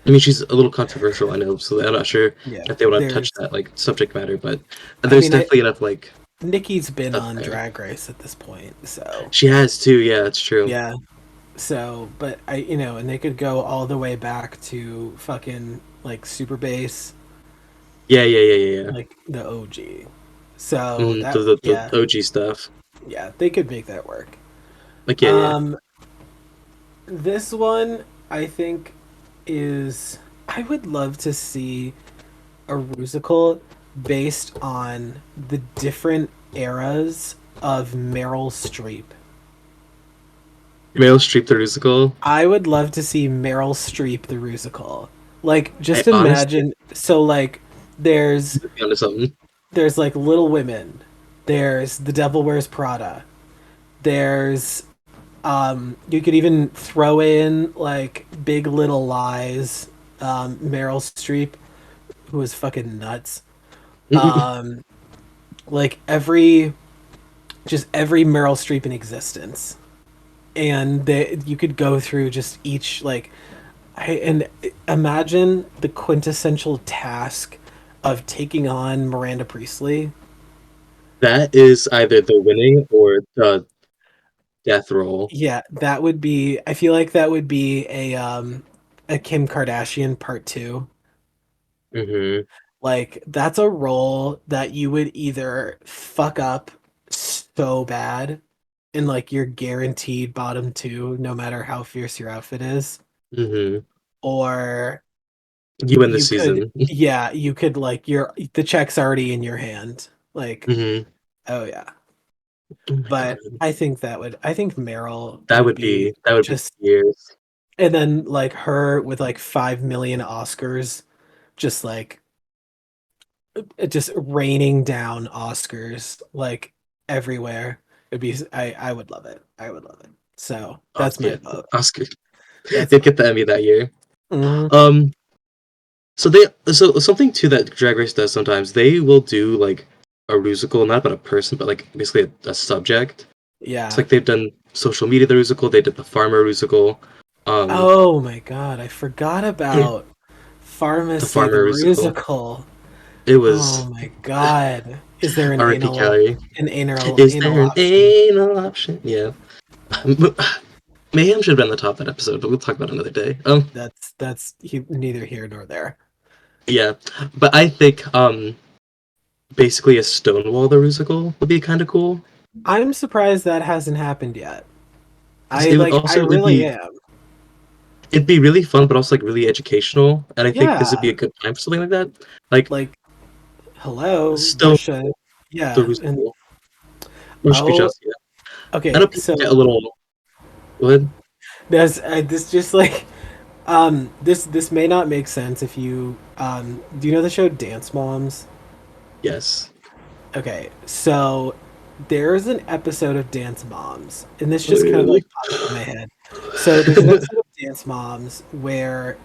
Speaker 2: I mean she's a little controversial, I know, so I'm not sure
Speaker 1: yeah.
Speaker 2: if they want to touch
Speaker 1: There's,
Speaker 2: that like subject matter, but
Speaker 1: I
Speaker 2: there's
Speaker 1: mean, I
Speaker 2: definitely enough like
Speaker 1: Nikki's been
Speaker 2: stuff
Speaker 1: on
Speaker 2: there.
Speaker 1: Drag Race at this point, so
Speaker 2: She has too, yeah, it's true.
Speaker 1: yeah. So, but I, you know, and they could go all the way back to fucking like Super Bass,
Speaker 2: Yeah.
Speaker 1: like the OG. So
Speaker 2: Mm,
Speaker 1: that,
Speaker 2: the
Speaker 1: yeah,
Speaker 2: OG stuff.
Speaker 1: yeah, they could make that work.
Speaker 2: Like yeah.
Speaker 1: Um, this one I think is I would love to see a Rusical based on the different eras of Meryl Streep.
Speaker 2: Meryl Streep the Rusical.
Speaker 1: I would love to see Meryl Streep the Rusical. Like,
Speaker 2: I
Speaker 1: just
Speaker 2: honestly
Speaker 1: imagine. So, like, there's
Speaker 2: might be onto something.
Speaker 1: there's like Little Women. There's The Devil Wears Prada. There's you could even throw in like Big Little Lies. Meryl Streep, who is fucking nuts. Um, like every Meryl Streep in existence, and you could go through just each like and imagine the quintessential task of taking on Miranda Priestley.
Speaker 2: That is either the winning or the death roll.
Speaker 1: Yeah, that would be. I feel like that would be a Kim Kardashian part two.
Speaker 2: Hmm.
Speaker 1: Like that's a role that you would either fuck up so bad and like you're guaranteed bottom two no matter how fierce your outfit is,
Speaker 2: Hmm.
Speaker 1: or
Speaker 2: You win this
Speaker 1: you could
Speaker 2: season.
Speaker 1: yeah, you could like the check's already in your hand. Like,
Speaker 2: Hmm.
Speaker 1: oh yeah.
Speaker 2: Oh my god,
Speaker 1: But I think Meryl
Speaker 2: that
Speaker 1: would
Speaker 2: would
Speaker 1: be
Speaker 2: be that would be
Speaker 1: just
Speaker 2: years.
Speaker 1: and then like her with like 5 million Oscars just like just raining down Oscars like everywhere. It'd be I would love it. I would love it. So
Speaker 2: Oh
Speaker 1: that's my
Speaker 2: yeah,
Speaker 1: vote.
Speaker 2: Oscar.
Speaker 1: That's
Speaker 2: They'd
Speaker 1: my
Speaker 2: get the Emmy that year.
Speaker 1: mhm.
Speaker 2: Um, so something too that Drag Race does sometimes. They will do like a musical, not about a person, but like basically a subject. It's
Speaker 1: Yeah.
Speaker 2: like they've done social media the musical. They did the farmer musical. Um,
Speaker 1: Oh my god, I forgot
Speaker 2: the
Speaker 1: about Pharmacy the
Speaker 2: farmer musical.
Speaker 1: Musical.
Speaker 2: It
Speaker 1: Oh
Speaker 2: was
Speaker 1: my god. Is there
Speaker 2: R.I.P. Kelly.
Speaker 1: an
Speaker 2: Is there
Speaker 1: anal
Speaker 2: an
Speaker 1: option?
Speaker 2: anal option? Yeah. Mayhem should have been the top of that episode, but we'll talk about it another day.
Speaker 1: Neither here nor there.
Speaker 2: Yeah, but I think basically a Stonewall the musical would be kind of cool
Speaker 1: I'm surprised that hasn't happened yet.
Speaker 2: because it would
Speaker 1: I
Speaker 2: also
Speaker 1: really am.
Speaker 2: it'd be really fun, but also like really educational, and I think this would be
Speaker 1: Yeah.
Speaker 2: a good time for something like that, like
Speaker 1: Like hello,
Speaker 2: Stonewall
Speaker 1: Russia.
Speaker 2: the
Speaker 1: Yeah. And
Speaker 2: musical, or should be
Speaker 1: oh,
Speaker 2: just yeah. I
Speaker 1: okay.
Speaker 2: know people get
Speaker 1: So
Speaker 2: a little what?
Speaker 1: this just like this may not make sense if you do you know the show Dance Moms?
Speaker 2: Yes.
Speaker 1: Okay, so there's an episode of Dance Moms, and this
Speaker 2: Oh,
Speaker 1: just kind of like
Speaker 2: really?
Speaker 1: popped into my head. So there's an episode of Dance Moms where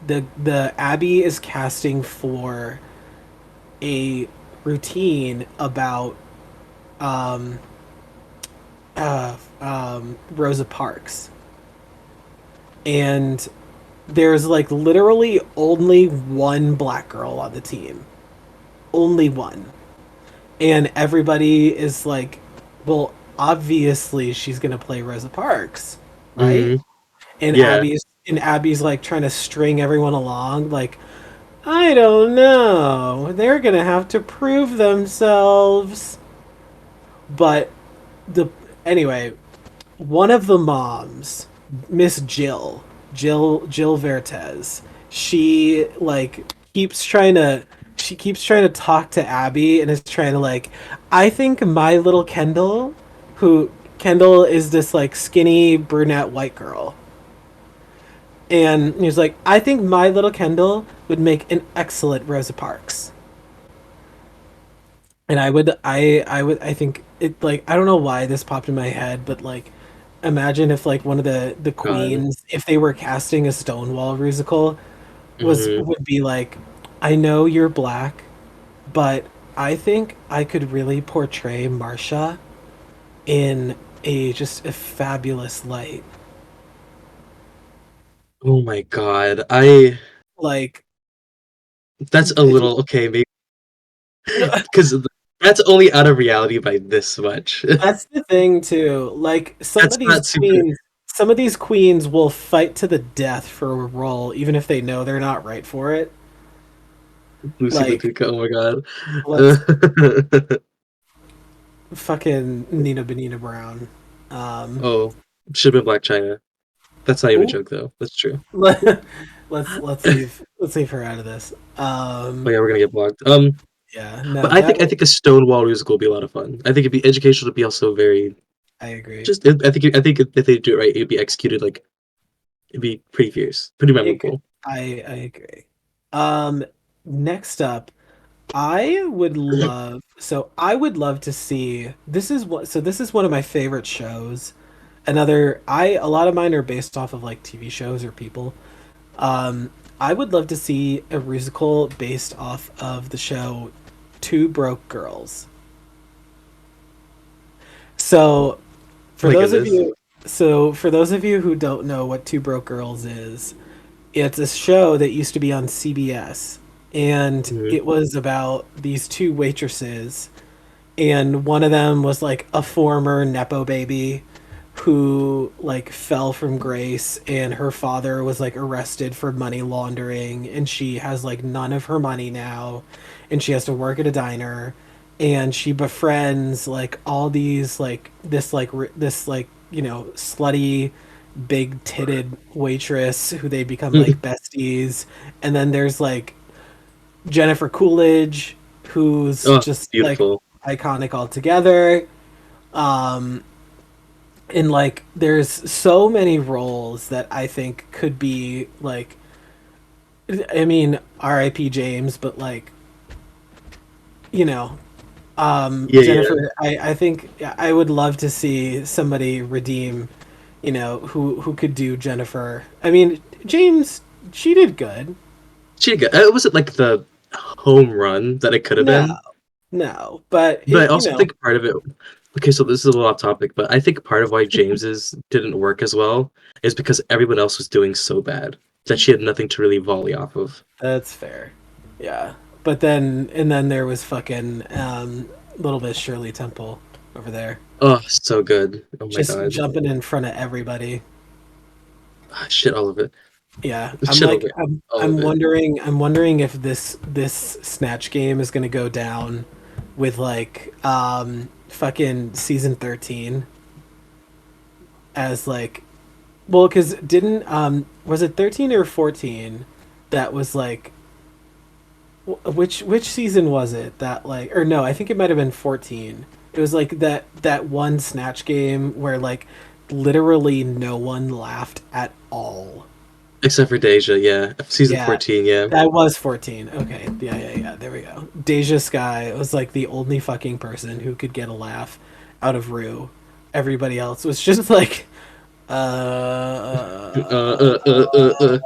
Speaker 1: the Abby is casting for a routine about um Rosa Parks, and there's like literally only one black girl on the team, only one, and everybody is like, well, obviously she's gonna play Rosa Parks, right?
Speaker 2: Hmm.
Speaker 1: And
Speaker 2: Yeah.
Speaker 1: Abby's like trying to string everyone along, like, I don't know, they're gonna have to prove themselves. But the anyway, one of the moms, Miss Jill Vertez, she like keeps trying to talk to Abby and is trying to like, I think my little Kendall is this like skinny brunette white girl. And he was like, I think my little Kendall would make an excellent Rosa Parks. And I think it like I don't know why this popped in my head, but like imagine if like one of the
Speaker 2: God.
Speaker 1: queens, if they were casting a Stonewall musical,
Speaker 2: Hmm.
Speaker 1: would be like, I know you're black, but I think I could really portray Marsha in a just a fabulous light.
Speaker 2: Oh my God. I
Speaker 1: Like
Speaker 2: that's a little okay, maybe because that's only out of reality by this much.
Speaker 1: that's the thing too. Like
Speaker 2: That's not super
Speaker 1: some of these queens will fight to the death for a role, even if they know they're not right for it.
Speaker 2: Lucy
Speaker 1: Like
Speaker 2: Latuca. Oh my God.
Speaker 1: let's fucking Nina Benina Brown. Um,
Speaker 2: Oh, should have been Black China. That's not even a
Speaker 1: oh,
Speaker 2: joke though. That's true.
Speaker 1: let's leave her out of this.
Speaker 2: Oh yeah, we're gonna get blocked.
Speaker 1: Yeah,
Speaker 2: But
Speaker 1: no,
Speaker 2: I
Speaker 1: that
Speaker 2: think I
Speaker 1: would
Speaker 2: think a Stonewall musical would be a lot of fun. I think it'd be educational to be also very.
Speaker 1: I agree.
Speaker 2: Just I think if they do it right, it'd be executed like it'd be pretty fierce, pretty
Speaker 1: I agree.
Speaker 2: memorable.
Speaker 1: I agree. Um, next up, I would love to see this is one of my favorite shows. A lot of mine are based off of like TV shows or people. Um, I would love to see a Rusical based off of the show Two Broke Girls. So,
Speaker 2: Oh
Speaker 1: for
Speaker 2: my
Speaker 1: those of
Speaker 2: goodness.
Speaker 1: you, for those of you who don't know what Two Broke Girls is, it's a show that used to be on CBS, and
Speaker 2: Mhm.
Speaker 1: it was about these two waitresses, and one of them was like a former nepo baby who like fell from grace, and her father was like arrested for money laundering, and she has like none of her money now, and she has to work at a diner, and she befriends like all these like this like slutty big titted waitress who they become like besties, and then there's like Jennifer Coolidge, who's
Speaker 2: Oh,
Speaker 1: just like
Speaker 2: beautiful.
Speaker 1: iconic altogether. Um, and like, there's so many roles that I think could be like, I mean, R.I.P. James, but like, you know,
Speaker 2: Yeah, yeah.
Speaker 1: Jennifer. I think I would love to see somebody redeem, who could do Jennifer. I mean, James, she did good.
Speaker 2: She got it wasn't like the home run that it could have
Speaker 1: No,
Speaker 2: been,
Speaker 1: no, but
Speaker 2: but I
Speaker 1: it,
Speaker 2: also think part of it. Okay, so this is a little off topic, but I think part of why James's didn't work as well is because everyone else was doing so bad that she had nothing to really volley off of.
Speaker 1: That's fair. Yeah. But then there was fucking little Miss Shirley Temple over there.
Speaker 2: Oh, so good. Oh my
Speaker 1: Just
Speaker 2: god.
Speaker 1: jumping in front of everybody.
Speaker 2: Ah, shit, all of it.
Speaker 1: Yeah. I'm
Speaker 2: Shit, all of
Speaker 1: like
Speaker 2: it. All of it.
Speaker 1: I'm wondering if this snatch game is gonna go down with like fucking season 13 as like, well, because didn't was it 13 or 14 that was like, which season was it that like, or no, I think it might have been 14. It was like that one snatch game where like literally no one laughed at all.
Speaker 2: Except for Deja, yeah. Season
Speaker 1: Yeah,
Speaker 2: 14, yeah.
Speaker 1: that was 14. Okay, yeah, there we go. Deja Sky was like the only fucking person who could get a laugh out of Rue. Everybody else was just like
Speaker 2: Uh,
Speaker 1: uh,
Speaker 2: uh, uh, uh, uh.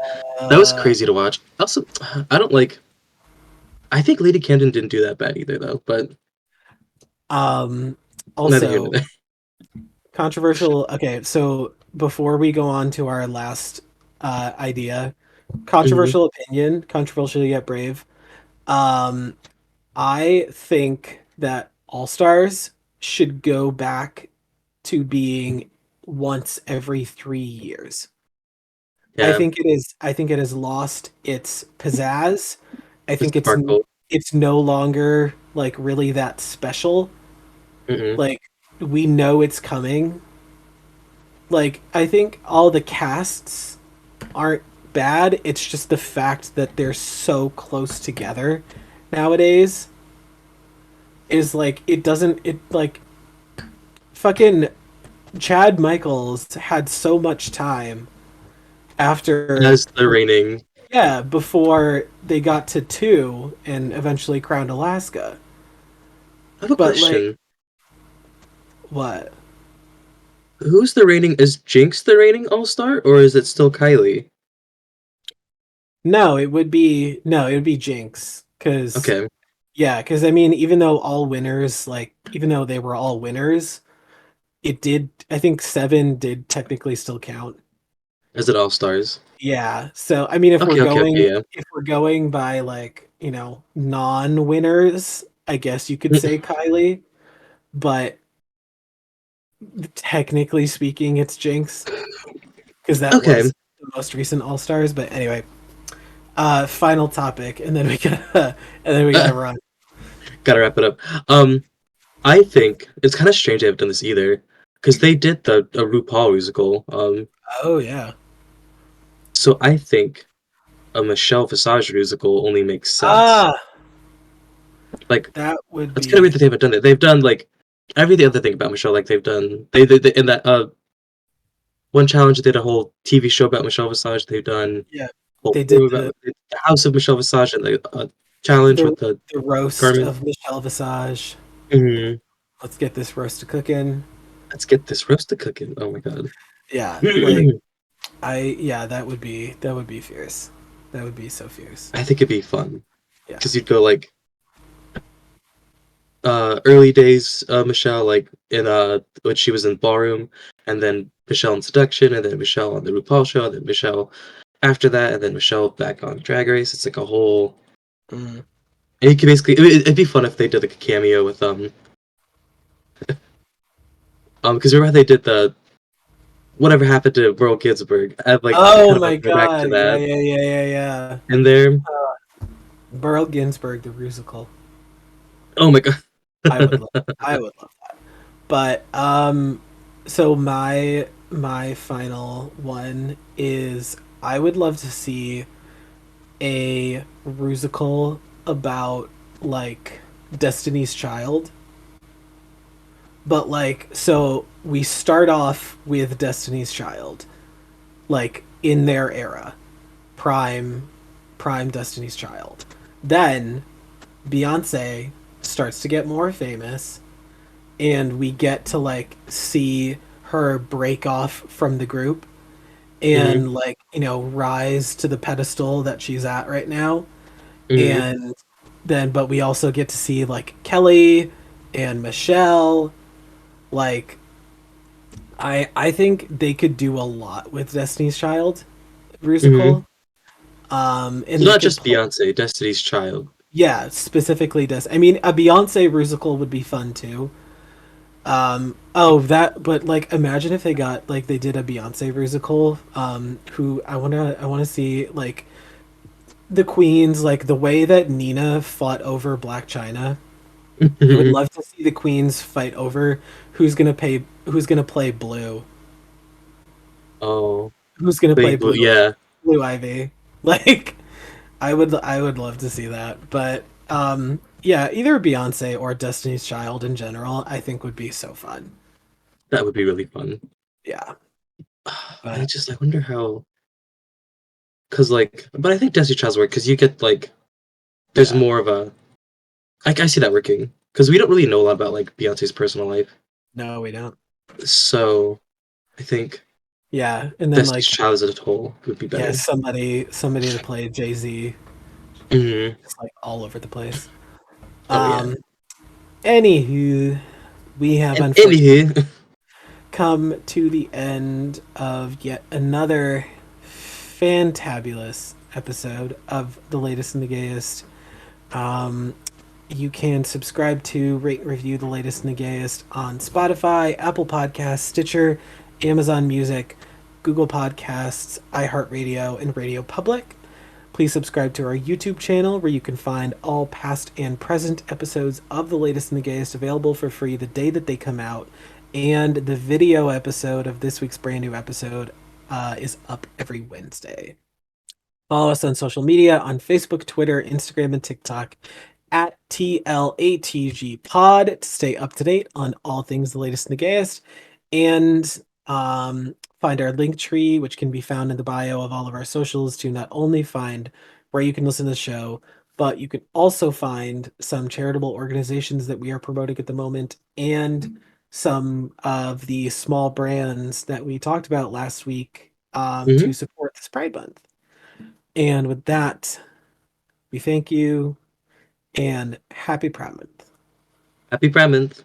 Speaker 2: That was
Speaker 1: uh
Speaker 2: crazy to watch. Also, I don't like. I think Lady Camden didn't do that bad either, though. But
Speaker 1: um
Speaker 2: neither here nor
Speaker 1: also
Speaker 2: there.
Speaker 1: controversial. Okay, so before we go on to our last idea,
Speaker 2: Hmm.
Speaker 1: controversial opinion, controversial yet brave. Um, I think that All Stars should go back to being once every 3 years.
Speaker 2: Yeah,
Speaker 1: I think it has lost its pizzazz. I
Speaker 2: it's
Speaker 1: think
Speaker 2: sparkle.
Speaker 1: it's no longer like really that special.
Speaker 2: Hmm.
Speaker 1: Like, we know it's coming. Like, I think all the casts aren't bad. It's just the fact that they're so close together nowadays is like, it doesn't it like fucking Chad Michaels had so much time after,
Speaker 2: As the reigning.
Speaker 1: yeah, before they got to 2 and eventually crowned Alaska.
Speaker 2: I have a
Speaker 1: But like,
Speaker 2: question.
Speaker 1: what?
Speaker 2: Who's the reigning? Is Jinx the reigning All Star, or is it still Kylie?
Speaker 1: No, it would be Jinx, cuz
Speaker 2: Okay,
Speaker 1: yeah, cuz I mean, even though they were all winners, I think 7 did technically still count.
Speaker 2: is it All Stars?
Speaker 1: Yeah. So I mean,
Speaker 2: Okay, okay, okay, yeah.
Speaker 1: if we're going by like, non-winners, I guess you could say Kylie, but technically speaking, it's Jinx because that
Speaker 2: Okay,
Speaker 1: was the most recent All-Stars. But anyway, final topic, and then we gotta run.
Speaker 2: gotta wrap it up. Um, I think it's kind of strange they haven't done this either, because they did the a RuPaul musical.
Speaker 1: Oh yeah.
Speaker 2: So I think a Michelle Visage musical only makes sense.
Speaker 1: Ah,
Speaker 2: Like,
Speaker 1: that would
Speaker 2: it's kind of weird
Speaker 1: be
Speaker 2: that they haven't done it. They've done like every the other thing about Michelle, like they've done, they in that one challenge they did a whole TV show about Michelle Visage. They've done
Speaker 1: Yeah,
Speaker 2: a whole
Speaker 1: they did
Speaker 2: film about the House of Michelle Visage and the challenge
Speaker 1: the
Speaker 2: with the
Speaker 1: the roast
Speaker 2: Carmen.
Speaker 1: of Michelle Visage.
Speaker 2: Mhm.
Speaker 1: Let's get this roast to cooking.
Speaker 2: Let's get this roasted cooking. Oh my god.
Speaker 1: Yeah, like yeah, that would be fierce. That would be so fierce.
Speaker 2: I think it'd be fun
Speaker 1: Yeah.
Speaker 2: because you'd go like early days Michelle like in when she was in ballroom, and then Michelle in seduction, and then Michelle on the RuPaul show, and then Michelle after that, and then Michelle back on Drag Race. It's like a whole.
Speaker 1: Mm.
Speaker 2: And you could basically it'd be fun if they did like a cameo with because remember how they did the whatever happened to Merle Ginsburg. I'd like
Speaker 1: Oh
Speaker 2: kind of a
Speaker 1: my
Speaker 2: throwback to
Speaker 1: god! Yeah,
Speaker 2: that
Speaker 1: yeah, yeah, yeah, yeah.
Speaker 2: in there.
Speaker 1: Burl Ginsburg, the Rusical.
Speaker 2: Oh my god.
Speaker 1: I would love. I would love. But so my final one is I would love to see a Rusical about like Destiny's Child. But like so we start off with Destiny's Child, like in their era, prime prime Destiny's Child. Then Beyonce starts to get more famous and we get to like see her break off from the group
Speaker 2: Hmm.
Speaker 1: and like rise to the pedestal that she's at right now.
Speaker 2: Hmm.
Speaker 1: And then but we also get to see like Kelly and Michelle. Like I think they could do a lot with Destiny's Child
Speaker 2: Hmm.
Speaker 1: musical.
Speaker 2: So
Speaker 1: And they
Speaker 2: not
Speaker 1: could
Speaker 2: just
Speaker 1: play,
Speaker 2: Beyonce, Destiny's Child.
Speaker 1: yeah, specifically does. I mean, a Beyonce musical would be fun too. Oh, that, but like, imagine if they got like they did a Beyonce musical. Who I wanna see like the queens, like the way that Nina fought over Black China. I would love to see the queens fight over who's gonna play Blue,
Speaker 2: Oh,
Speaker 1: who's gonna play
Speaker 2: Blue, yeah,
Speaker 1: Blue Ivy. Like, I would love to see that, but yeah, either Beyonce or Destiny's Child in general, I think would be so fun.
Speaker 2: that would be really fun.
Speaker 1: Yeah,
Speaker 2: I
Speaker 1: but
Speaker 2: just I wonder how, because like, but I think Destiny's Child's work because you get like there's
Speaker 1: yeah,
Speaker 2: more of a I see that working because we don't really know a lot about like Beyonce's personal life,
Speaker 1: no, we don't.
Speaker 2: so I think
Speaker 1: Yeah, and then
Speaker 2: Destiny's
Speaker 1: like
Speaker 2: Child as a whole would be
Speaker 1: yeah,
Speaker 2: better.
Speaker 1: somebody to play Jay-Z,
Speaker 2: Hmm.
Speaker 1: just like all over the place.
Speaker 2: Oh yeah.
Speaker 1: Um, Anywho, we have
Speaker 2: And
Speaker 1: unfortunately
Speaker 2: anywho,
Speaker 1: come to the end of yet another fantabulous episode of the latest and the gayest. Um, you can subscribe to rate and review the latest and the gayest on Spotify, Apple Podcasts, Stitcher, Amazon Music, Google Podcasts, iHeartRadio, and Radio Public. Please subscribe to our YouTube channel where you can find all past and present episodes of The Latest and the Gayest available for free the day that they come out. And the video episode of this week's brand new episode is up every Wednesday. Follow us on social media on Facebook, Twitter, Instagram, and TikTok at TLATG Pod to stay up to date on all things the latest and the gayest. And find our link tree, which can be found in the bio of all of our socials, to not only find where you can listen to the show, but you can also find some charitable organizations that we are promoting at the moment and some of the small brands that we talked about last week to
Speaker 2: hmm,
Speaker 1: support this Pride Month. And with that, we thank you and happy Pride Month.
Speaker 2: happy Pride Month.